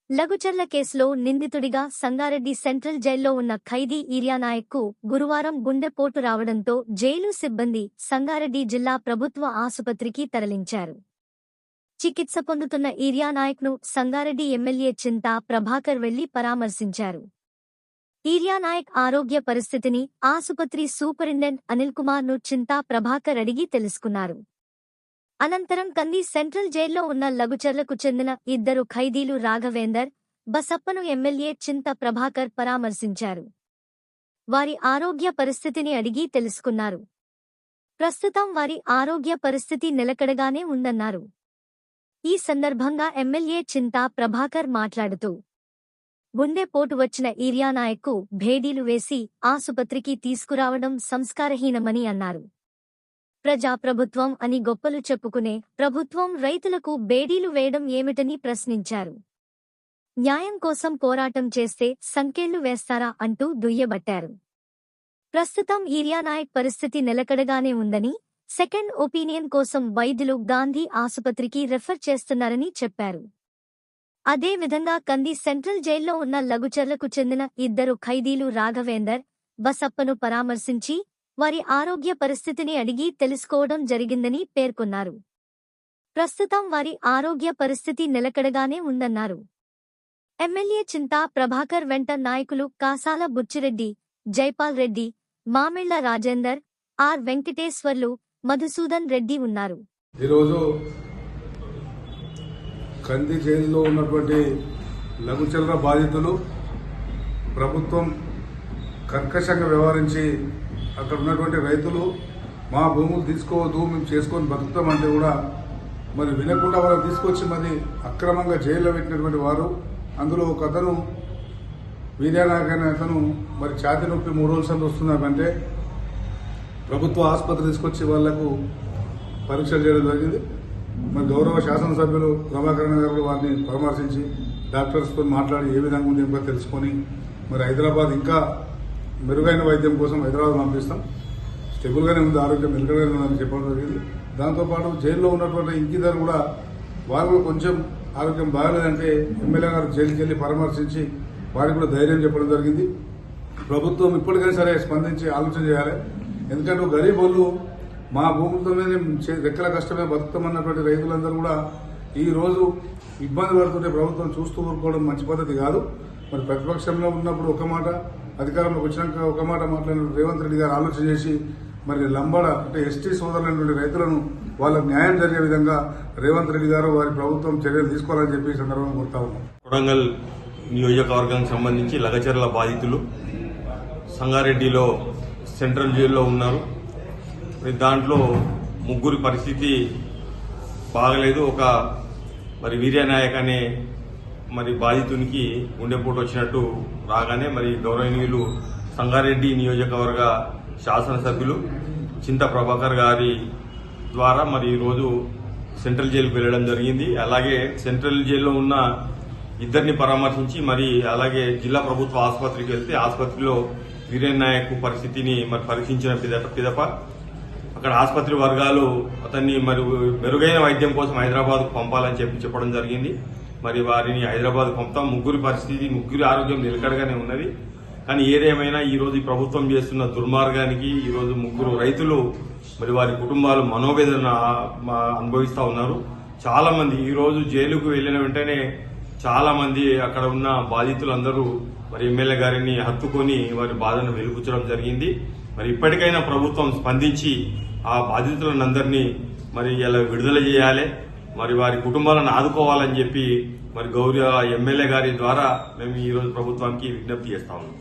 లఘుచర్ల కేసులో నిందితుడిగా సంగారెడ్డి సెంట్రల్ జైల్లో ఉన్న ఖైదీ ఈర్యానాయక్కు గురువారం గుండెపోటు రావడంతో జైలు సిబ్బంది సంగారెడ్డి జిల్లా ప్రభుత్వ ఆసుపత్రికి తరలించారు. చికిత్స పొందుతున్న ఈర్యానాయక్ను సంగారెడ్డి ఎమ్మెల్యే చింతా ప్రభాకర్ వెళ్లి పరామర్శించారు. ఈర్యానాయక్ ఆరోగ్య పరిస్థితిని ఆసుపత్రి సూపరింటెండెంట్ అనిల్ కుమార్ను చింతా ప్రభాకర్ అడిగి తెలుసుకున్నారు. అనంతరం కంది సెంట్రల్ జైల్లో ఉన్న లఘుచర్లకు చెందిన ఇద్దరు ఖైదీలు రాఘవేందర్, బసప్పను ఎమ్మెల్యే చింత ప్రభాకర్ పరామర్శించారు. వారి ఆరోగ్య పరిస్థితిని అడిగి తెలుసుకున్నారు. ప్రస్తుతం వారి ఆరోగ్య పరిస్థితి నిలకడగానే ఉందన్నారు. ఈ సందర్భంగా ఎమ్మెల్యే చింతా ప్రభాకర్ మాట్లాడుతూ, గుండెపోటు వచ్చిన ఈర్యానాయక్కు భేడీలు వేసి ఆసుపత్రికి తీసుకురావడం సంస్కారహీనమని అన్నారు. ప్రజాప్రభుత్వం అని గొప్పలు చెప్పుకునే ప్రభుత్వం రైతులకు బేడీలు వేయడం ఏమిటని ప్రశ్నించారు. న్యాయం కోసం పోరాటం చేస్తే సంకెళ్లు వేస్తారా అంటూ దుయ్యబట్టారు. ప్రస్తుతం ఈర్యానాయక్ పరిస్థితి నిలకడగానే ఉందని, సెకండ్ ఒపీనియన్ కోసం వైద్యులు గాంధీ ఆసుపత్రికి రెఫర్ చేస్తున్నారని చెప్పారు. అదేవిధంగా కంది సెంట్రల్ జైల్లో ఉన్న లఘుచర్లకు చెందిన ఇద్దరు ఖైదీలు రాఘవేందర్, బసప్పను పరామర్శించి వారి ఆరోగ్య పరిస్థితిని అడిగి తెలుసుకోవడం జరిగిందని పేర్కొన్నారు. ప్రస్తుతం వారి ఆరోగ్య పరిస్థితి నిలకడగానే ఉందన్నారు. ఎమ్మెల్యే చింతా ప్రభాకర్ వెంట నాయకులు కాసాల బుచ్చిరెడ్డి, జైపాల్ రెడ్డి, మామిళ్ల రాజేందర్, ఆర్ వెంకటేశ్వర్లు, మధుసూదన్ రెడ్డి ఉన్నారు. ఈరోజు కంది జైలులో ఉన్నటువంటి లఘుచర్ల బాధితులు ప్రభుత్వం కర్కశంగా వ్యవహరించి అక్కడ ఉన్నటువంటి రైతులు మా భూములు తీసుకోవద్దు, మేము చేసుకొని బతుకుతామంటే కూడా మరి వినకుండా వాళ్ళని తీసుకొచ్చి మరి అక్రమంగా జైల్లో పెట్టినటువంటి వారు. అందులో ఒక అతను వీర్యానాయక్ అనే అతను మరి ఛాతీ నొప్పి 3 రోజుల సార్లు వస్తున్నారంటే ప్రభుత్వ ఆసుపత్రి తీసుకొచ్చి వాళ్లకు పరీక్షలు చేయడం జరిగింది. మరి గౌరవ శాసనసభ్యులు ప్రభాకర్ గారు వారిని పరామర్శించి డాక్టర్స్తో మాట్లాడి ఏ విధంగా ఉంది ఇంకా తెలుసుకొని మరి హైదరాబాద్ ఇంకా మెరుగైన వైద్యం కోసం హైదరాబాద్ పంపిస్తాం. స్టెబుల్గానే ఉంది, ఆరోగ్యం నిలకడగానే ఉందని చెప్పడం జరిగింది. దాంతోపాటు జైల్లో ఉన్నటువంటి ఇంకిద్దరు కూడా వాళ్ళు కొంచెం ఆరోగ్యం బాగాలేదంటే ఎమ్మెల్యే గారు జైలుకి వెళ్లి పరామర్శించి వారికి కూడా ధైర్యం చెప్పడం జరిగింది. ప్రభుత్వం ఇప్పటికైనా సరే స్పందించి ఆలోచన చేయాలి. ఎందుకంటే గరీబ్ వాళ్ళు మా భూములతోనే రెక్కల కష్టమే బతుకుతామన్నటువంటి రైతులందరూ కూడా ఈ రోజు ఇబ్బంది పడుతుంటే ప్రభుత్వం చూస్తూ ఊరుకోవడం మంచి పద్ధతి కాదు. మరి ప్రతిపక్షంలో ఉన్నప్పుడు ఒక మాట, అధికారంలోకి వచ్చినాక ఒక మాట మాట్లాడిన రేవంత్ రెడ్డి గారు ఆలోచన చేసి మరి లంబడ అంటే ఎస్టీ సోదరులైనటువంటి రైతులను వాళ్ళకు న్యాయం జరిగే విధంగా రేవంత్ రెడ్డి గారు వారి ప్రభుత్వం చర్యలు తీసుకోవాలని చెప్పి ఈ సందర్భంగా కోరుతా ఉన్నాం. కొడంగల్ నియోజకవర్గానికి సంబంధించి లఘుచర్ల బాధితులు సంగారెడ్డిలో సెంట్రల్ జైల్లో ఉన్నారు. దాంట్లో ముగ్గురి పరిస్థితి బాగలేదు. ఒక మరి వీర్యానాయక్ అనే మరి బాధితునికి గుండెపోటు వచ్చినట్టు రాగానే మరి గౌరవనీయులు సంగారెడ్డి నియోజకవర్గ శాసనసభ్యులు చింత ప్రభాకర్ గారి ద్వారా మరి ఈరోజు సెంట్రల్ జైలుకు వెళ్లడం జరిగింది. అలాగే సెంట్రల్ జైల్లో ఉన్న ఇద్దరిని పరామర్శించి మరి అలాగే జిల్లా ప్రభుత్వ ఆసుపత్రికి వెళ్తే ఆసుపత్రిలో వీర్యానాయక్ పరిస్థితిని మరి పరీక్షించిన పిదప అక్కడ ఆసుపత్రి వర్గాలు అతన్ని మరి మెరుగైన వైద్యం కోసం హైదరాబాద్కు పంపాలని చెప్పడం జరిగింది. మరి వారిని హైదరాబాద్ పంపుతాం. ముగ్గురి ఆరోగ్యం నిలకడగానే ఉన్నది. కానీ ఏదేమైనా ఈ రోజు ప్రభుత్వం చేస్తున్న దుర్మార్గానికి ఈ రోజు ముగ్గురు రైతులు మరి వారి కుటుంబాలు మనోవేదన అనుభవిస్తా ఉన్నారు. చాలా మంది ఈ రోజు జైలుకు వెళ్లిన వెంటనే చాలా మంది అక్కడ ఉన్న బాధితులందరూ మరి ఎమ్మెల్యే గారిని హత్తుకొని వారి బాధను వెలుపుచ్చడం జరిగింది. మరి ఇప్పటికైనా ప్రభుత్వం స్పందించి ఆ బాధితులందరినీ మరి ఇలా విడుదల చేయాలి, మరి వారి కుటుంబాలను ఆదుకోవాలని చెప్పి మరి గౌరవ ఎమ్మెల్యే గారి ద్వారా మేము ఈ రోజు ప్రభుత్వానికి విజ్ఞప్తి చేస్తా ఉన్నాం.